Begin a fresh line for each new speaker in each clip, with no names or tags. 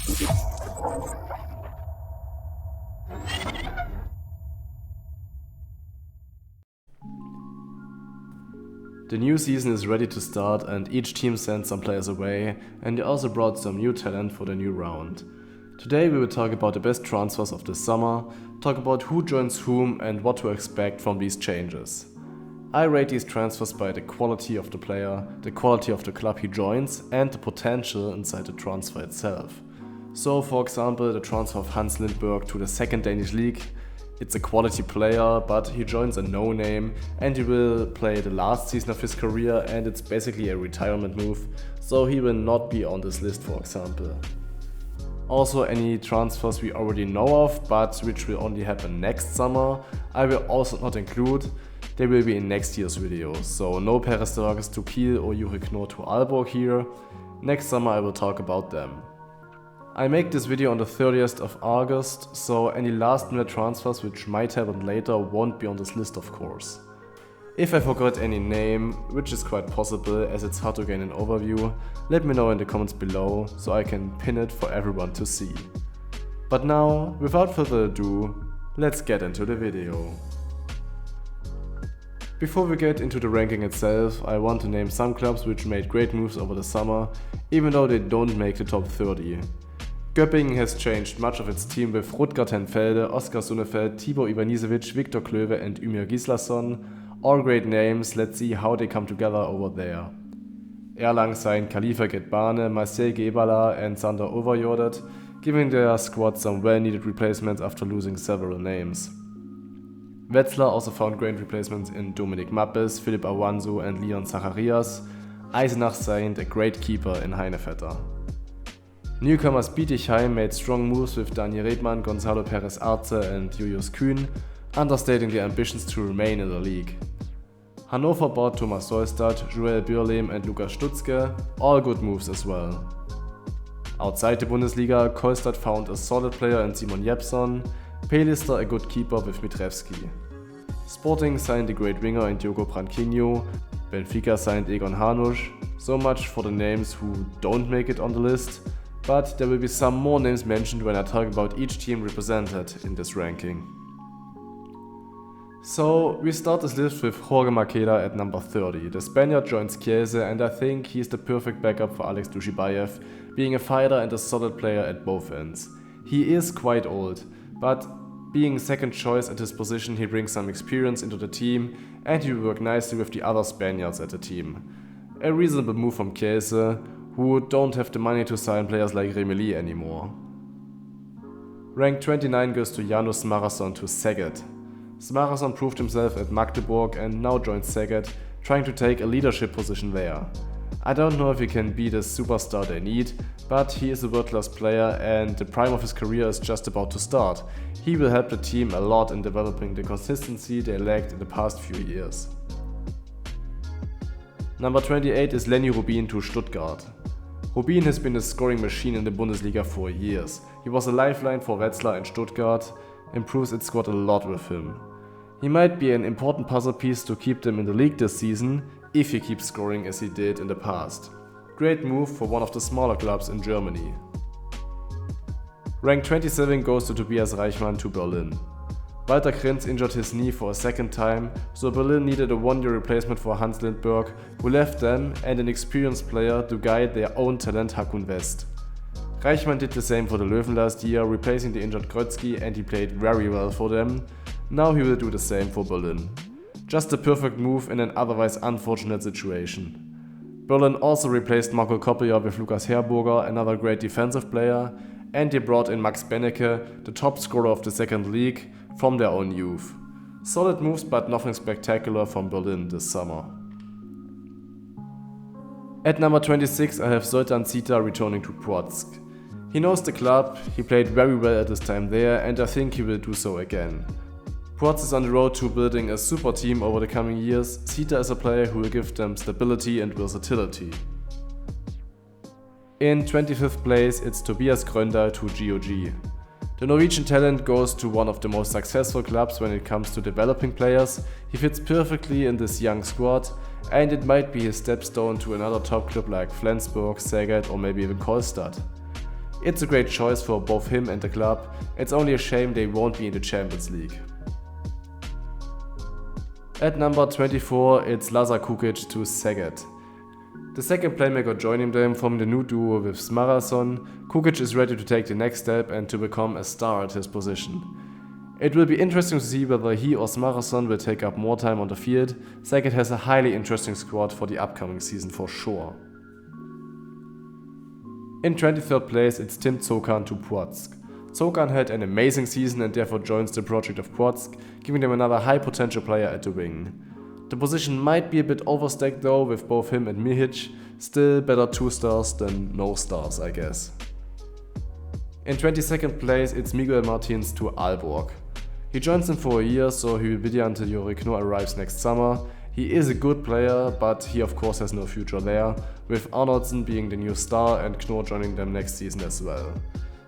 The new season is ready to start and each team sent some players away, and they also brought some new talent for the new round. Today we will talk about the best transfers of the summer, talk about who joins whom and what to expect from these changes. I rate these transfers by the quality of the player, the quality of the club he joins, and the potential inside the transfer itself. So for example, the transfer of Hans Lindberg to the second Danish league. It's a quality player, but he joins a no-name and he will play the last season of his career and it's basically a retirement move, so he will not be on this list, for example. Also, any transfers we already know of, but which will only happen next summer, I will also not include. They will be in next year's video, so no Perez Daragas to Kiel or Jure Knorr to Aalborg here. Next summer I will talk about them. I make this video on the 30th of August, so any last minute transfers which might happen later won't be on this list, of course. If I forgot any name, which is quite possible as it's hard to gain an overview, let me know in the comments below so I can pin it for everyone to see. But now, without further ado, let's get into the video. Before we get into the ranking itself, I want to name some clubs which made great moves over the summer, even though they don't make the top 30. Göppingen has changed much of its team with Rutger ten Velde, Oskar Sonnefeld, Tibor Ivanisevic, Viktor Klöve and Ymir Gislason. All great names, let's see how they come together over there. Erlangen signed Khalifa Gedbane, Marcel Gebala and Sander Overjordet, giving their squad some well-needed replacements after losing several names. Wetzlar also found great replacements in Dominik Mappes, Philipp Awansu and Leon Zacharias. Eisenach signed a great keeper in Heinevetter. Newcomers Bietigheim made strong moves with Daniel Redmann, Gonzalo Perez Arce and Julius Kühn, understating their ambitions to remain in the league. Hannover bought Thomas Solstad, Joel Bürlehm and Lukas Stutzke, all good moves as well. Outside the Bundesliga, Kolstad found a solid player in Simon Jeppsson, Pelister a good keeper with Mitrevski. Sporting signed a great winger in Diogo Branquinho, Benfica signed Egon Hanusch, so much for the names who don't make it on the list, but there will be some more names mentioned when I talk about each team represented in this ranking. So we start this list with Jorge Maqueda at number 30. The Spaniard joins Chiese and I think he's the perfect backup for Alex Dushibayev, being a fighter and a solid player at both ends. He is quite old, but being second choice at his position he brings some experience into the team and he will work nicely with the other Spaniards at the team. A reasonable move from Chiese, who don't have the money to sign players like Remeli anymore. Rank 29 goes to Janus Smarason to Szeged. Smarason proved himself at Magdeburg and now joins Szeged, trying to take a leadership position there. I don't know if he can be the superstar they need, but he is a world-class player and the prime of his career is just about to start. He will help the team a lot in developing the consistency they lacked in the past few years. Number 28 is Lenny Rubin to Stuttgart. Rubin has been a scoring machine in the Bundesliga for years. He was a lifeline for Wetzlar and Stuttgart, improves its squad a lot with him. He might be an important puzzle piece to keep them in the league this season, if he keeps scoring as he did in the past. Great move for one of the smaller clubs in Germany. Rank 27 goes to Tobias Reichmann to Berlin. Walter Krenz injured his knee for a second time, so Berlin needed a one-year replacement for Hans Lindberg, who left them, and an experienced player to guide their own talent Hakun West. Reichmann did the same for the Löwen last year, replacing the injured Krötzky, and he played very well for them. Now he will do the same for Berlin. Just a perfect move in an otherwise unfortunate situation. Berlin also replaced Marco Koppelja with Lukas Herburger, another great defensive player, and they brought in Max Bennecke, the top scorer of the second league, from their own youth. Solid moves but nothing spectacular from Berlin this summer. At number 26 I have Zoltan Zita returning to Płock. He knows the club, he played very well at his time there and I think he will do so again. Płock is on the road to building a super team over the coming years. Zita is a player who will give them stability and versatility. In 25th place it's Tobias Grøndal to GOG. The Norwegian talent goes to one of the most successful clubs when it comes to developing players. He fits perfectly in this young squad and it might be his stepstone to another top club like Flensburg, Szeged or maybe even Karlstad. It's a great choice for both him and the club. It's only a shame they won't be in the Champions League. At number 24, it's Lazar Kukic to Szeged. The second playmaker joining them from the new duo with Smarason, Kukic is ready to take the next step and to become a star at his position. It will be interesting to see whether he or Smarason will take up more time on the field. Szeged has a highly interesting squad for the upcoming season for sure. In 23rd place, it's Tim Cokan to Płock. Cokan had an amazing season and therefore joins the project of Płock, giving them another high potential player at the wing. The position might be a bit overstacked though with both him and Mihic, still better 2 stars than no stars I guess. In 22nd place, it's Miguel Martins to Aalborg. He joins them for a year, so he will be there until Jori Knorr arrives next summer. He is a good player, but he of course has no future there, with Arnoldson being the new star and Knorr joining them next season as well.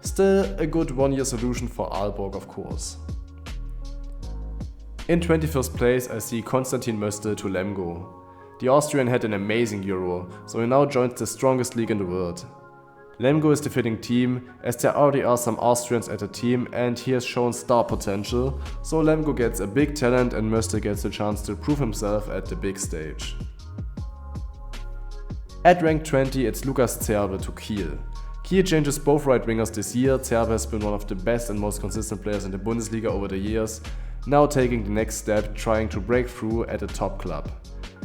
Still a good 1-year solution for Aalborg of course. In 21st place, I see Konstantin Möstl to Lemgo. The Austrian had an amazing Euro, so he now joins the strongest league in the world. Lemgo is the fitting team, as there already are some Austrians at the team and he has shown star potential, so Lemgo gets a big talent and Möstl gets a chance to prove himself at the big stage. At rank 20, it's Lukas Zerbe to Kiel. Kiel changes both right wingers this year. Zerbe has been one of the best and most consistent players in the Bundesliga over the years, now taking the next step, trying to break through at a top club.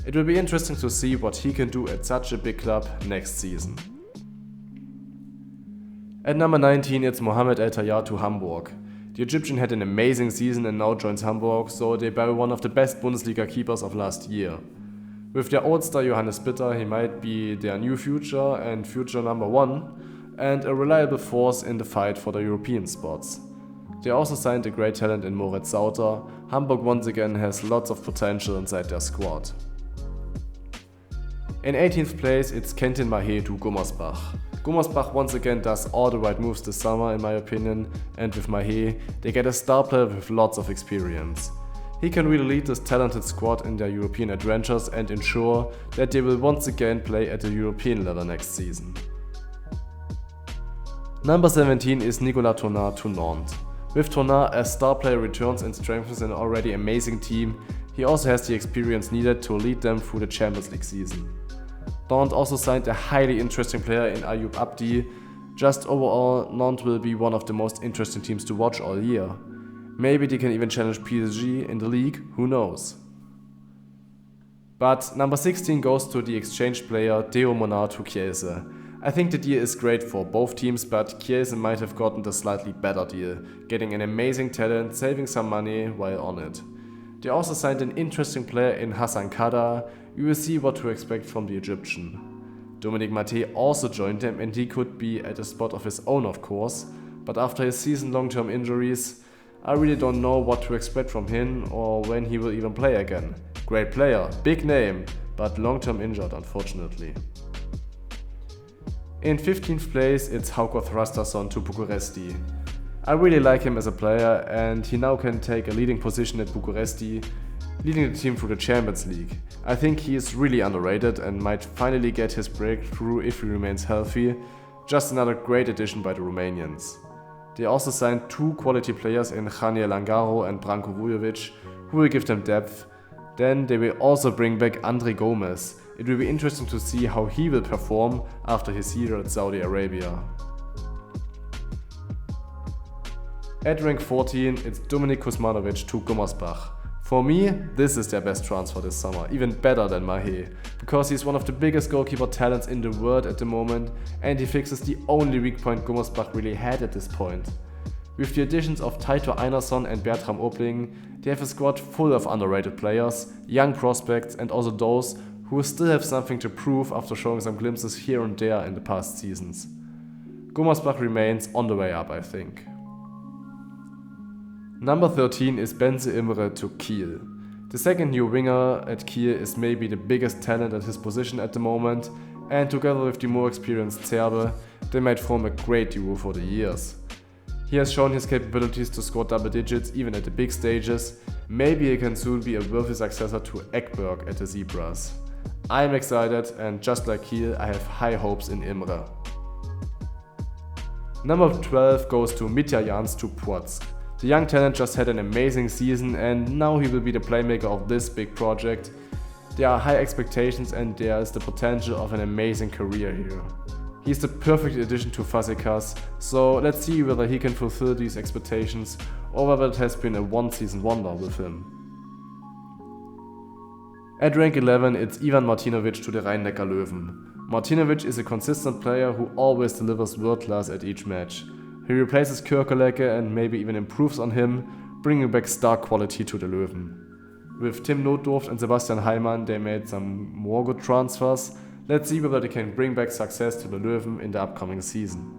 It will be interesting to see what he can do at such a big club next season. At number 19, it's Mohamed El Tayyar to Hamburg. The Egyptian had an amazing season and now joins Hamburg, so they bury one of the best Bundesliga keepers of last year. With their old star Johannes Bitter, he might be their new future and future number 1, and a reliable force in the fight for the European spots. They also signed a great talent in Moritz Sauter. Hamburg once again has lots of potential inside their squad. In 18th place, it's Kentin Mahé to Gummersbach. Gummersbach once again does all the right moves this summer in my opinion, and with Mahé, they get a star player with lots of experience. He can really lead this talented squad in their European adventures and ensure that they will once again play at the European level next season. Number 17 is Nicolas Tonard to Nantes. With Tonard, a star player returns and strengthens an already amazing team. He also has the experience needed to lead them through the Champions League season. Nantes also signed a highly interesting player in Ayoub Abdi. Just overall, Nantes will be one of the most interesting teams to watch all year. Maybe they can even challenge PSG in the league, who knows. But number 16 goes to the exchange player Theo Monard to Kielce. I think the deal is great for both teams, but Kielce might have gotten the slightly better deal, getting an amazing talent, saving some money while on it. They also signed an interesting player in Hassan Kada. We will see what to expect from the Egyptian. Dominic Maté also joined them and he could be at a spot of his own of course, but after his season long-term injuries, I really don't know what to expect from him or when he will even play again. Great player, big name, but long-term injured unfortunately. In 15th place, it's Hauko Thrastason to Bucuresti. I really like him as a player and he now can take a leading position at Bucuresti, leading the team through the Champions League. I think he is really underrated and might finally get his breakthrough if he remains healthy. Just another great addition by the Romanians. They also signed 2 quality players in Haniel Langaro and Branko Vujovic, who will give them depth. Then they will also bring back Andre Gomez. It will be interesting to see how he will perform after his year at Saudi Arabia. At rank 14, it's Dominik Kuzmanovic to Gummersbach. For me, this is their best transfer this summer, even better than Mahé, because he's one of the biggest goalkeeper talents in the world at the moment and he fixes the only weak point Gummersbach really had at this point. With the additions of Teitur Einarsson and Bertram Obling, they have a squad full of underrated players, young prospects and also those who still have something to prove after showing some glimpses here and there in the past seasons. Gummersbach remains on the way up, I think. Number 13 is Benze Imre to Kiel. The second new winger at Kiel is maybe the biggest talent at his position at the moment, and together with the more experienced Zerbe, they might form a great duo for the years. He has shown his capabilities to score double digits even at the big stages. Maybe he can soon be a worthy successor to Ekberg at the Zebras. I am excited and just like Kiel, I have high hopes in Imre. Number 12 goes to Mitja Jans to Płock. The young talent just had an amazing season and now he will be the playmaker of this big project. There are high expectations and there is the potential of an amazing career here. He's the perfect addition to Fazekas, so let's see whether he can fulfill these expectations or whether it has been a one-season wonder with him. At rank 11, it's Ivan Martinovic to the Rhein-Neckar Löwen. Martinovic is a consistent player who always delivers world class at each match. He replaces Kirkelecke and maybe even improves on him, bringing back star quality to the Löwen. With Tim Notdurft and Sebastian Heimann, they made some more good transfers. Let's see whether they can bring back success to the Löwen in the upcoming season.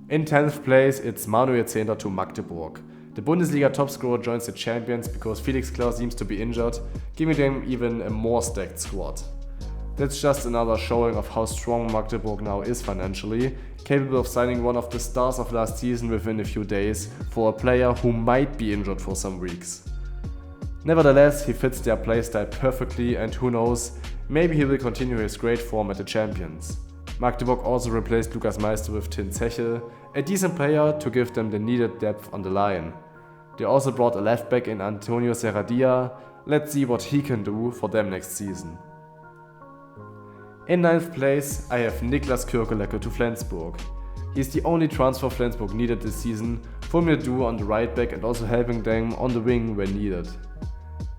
In 10th place, it's Manuel Zehnder to Magdeburg. The Bundesliga top scorer joins the champions because Felix Klaus seems to be injured, giving them even a more stacked squad. That's just another showing of how strong Magdeburg now is financially, capable of signing one of the stars of last season within a few days for a player who might be injured for some weeks. Nevertheless, he fits their playstyle perfectly and who knows, maybe he will continue his great form at the champions. Magdeburg also replaced Lukas Meister with Tin Zechel, a decent player to give them the needed depth on the line. They also brought a left back in Antonio Serradilla. Let's see what he can do for them next season. In 9th place, I have Niklas Kirkelecke to Flensburg. He's the only transfer Flensburg needed this season, forming a duo on the right back and also helping them on the wing when needed.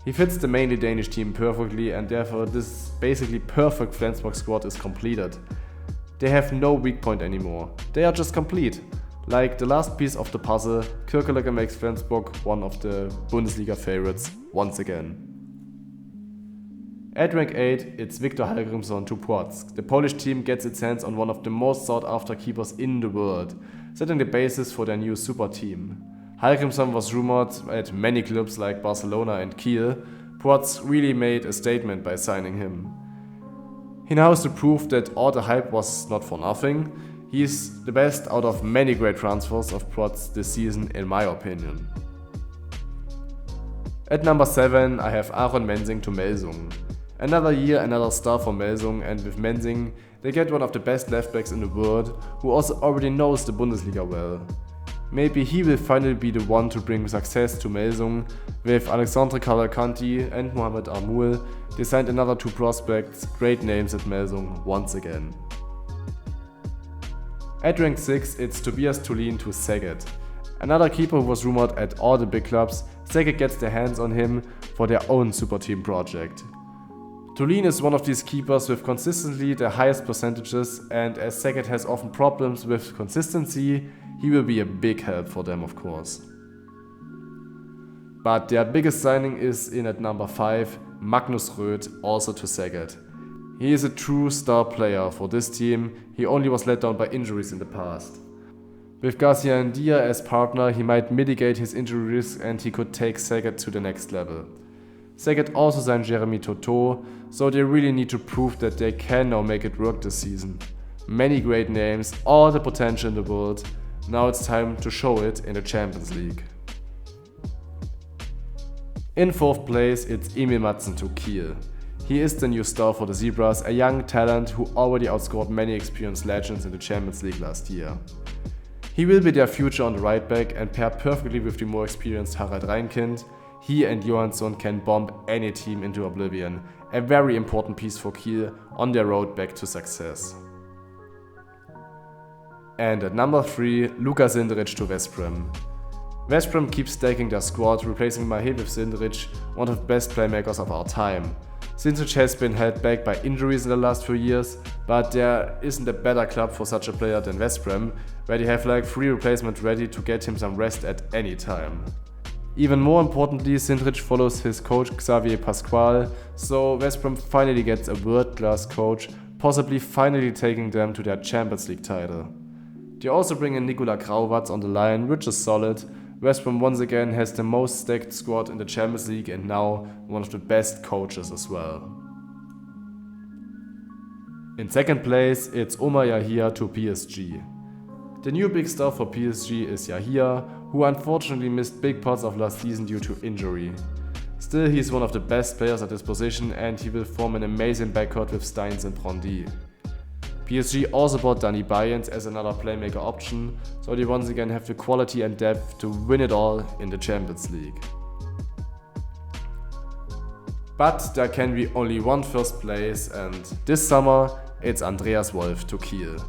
He fits the mainly Danish team perfectly and therefore this basically perfect Flensburg squad is completed. They have no weak point anymore, they are just complete. Like the last piece of the puzzle, Kirkelecke makes Flensburg one of the Bundesliga favorites once again. At rank 8, it's Viktor Hallgrímsson to Płock. The Polish team gets its hands on one of the most sought after keepers in the world, setting the basis for their new super team. Hallgrímsson was rumored at many clubs like Barcelona and Kiel. Płock really made a statement by signing him. He now has to prove that all the hype was not for nothing. He's the best out of many great transfers of Płock this season in my opinion. At number 7 I have Aaron Mensing to Melsung. Another year, another star for Melsung, and with Mensing they get one of the best left backs in the world who also already knows the Bundesliga well. Maybe he will finally be the one to bring success to Melsung. With Alexandre Cavalcanti and Mohamed Armoul, they signed another 2 prospects, great names at Melsung once again. At rank 6 it's Tobias Thulin to Szeged. Another keeper who was rumored at all the big clubs, Szeged gets their hands on him for their own super team project. Thulin is one of these keepers with consistently the highest percentages, and as Szeged has often problems with consistency, he will be a big help for them of course. But their biggest signing is in at number 5, Magnus Röth, also to Szeged. He is a true star player for this team, he only was let down by injuries in the past. With Garcia Ndia as partner, he might mitigate his injury risk and he could take Szeged to the next level. Szeged also signed Jeremy Toto, so they really need to prove that they can now make it work this season. Many great names, all the potential in the world, now it's time to show it in the Champions League. In 4th place it's Emil Matzen to Kiel. He is the new star for the Zebras, a young talent who already outscored many experienced legends in the Champions League last year. He will be their future on the right back and pair perfectly with the more experienced Harald Reinkind. He and Johansson can bomb any team into oblivion, a very important piece for Kiel on their road back to success. And at number 3, Luka Sindrich to West Brom. West Brom keeps stacking their squad, replacing Mahé with Sindrich, one of the best playmakers of our time. Sindrich has been held back by injuries in the last few years, but there isn't a better club for such a player than West Brom, where they have like 3 replacements ready to get him some rest at any time. Even more importantly, Sindrich follows his coach Xavier Pascual, so West Brom finally gets a world-class coach, possibly finally taking them to their Champions League title. They also bring in Nikola Grauwatz on the line, which is solid. West Brom once again has the most stacked squad in the Champions League and now one of the best coaches as well. In 2nd place, it's Omar Yahia to PSG. The new big star for PSG is Yahia, who unfortunately missed big parts of last season due to injury. Still, he is one of the best players at his position and he will form an amazing backcourt with Steins and Brandy. PSG also bought Danny Bayens as another playmaker option, so they once again have the quality and depth to win it all in the Champions League. But there can be only one first place, and this summer it's Andreas Wolf to Kiel.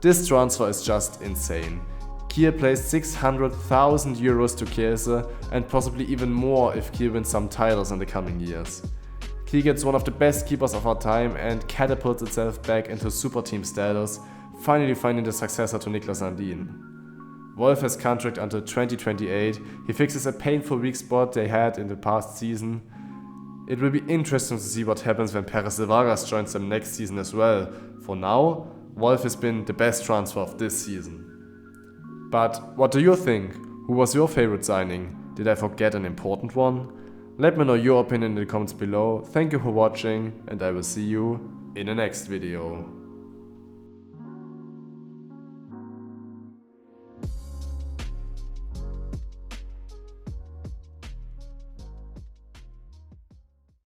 This transfer is just insane. Kiel plays 600,000 euros to Kielce and possibly even more if Kiel wins some titles in the coming years. Kiel gets one of the best keepers of our time and catapults itself back into super team status, finally finding the successor to Niklas Landin. Wolf has contract until 2028, he fixes a painful weak spot they had in the past season. It will be interesting to see what happens when Perez de Vargas joins them next season as well. For now, Wolf has been the best transfer of this season. But what do you think? Who was your favorite signing? Did I forget an important one? Let me know your opinion in the comments below. Thank you for watching and I will see you in the next video.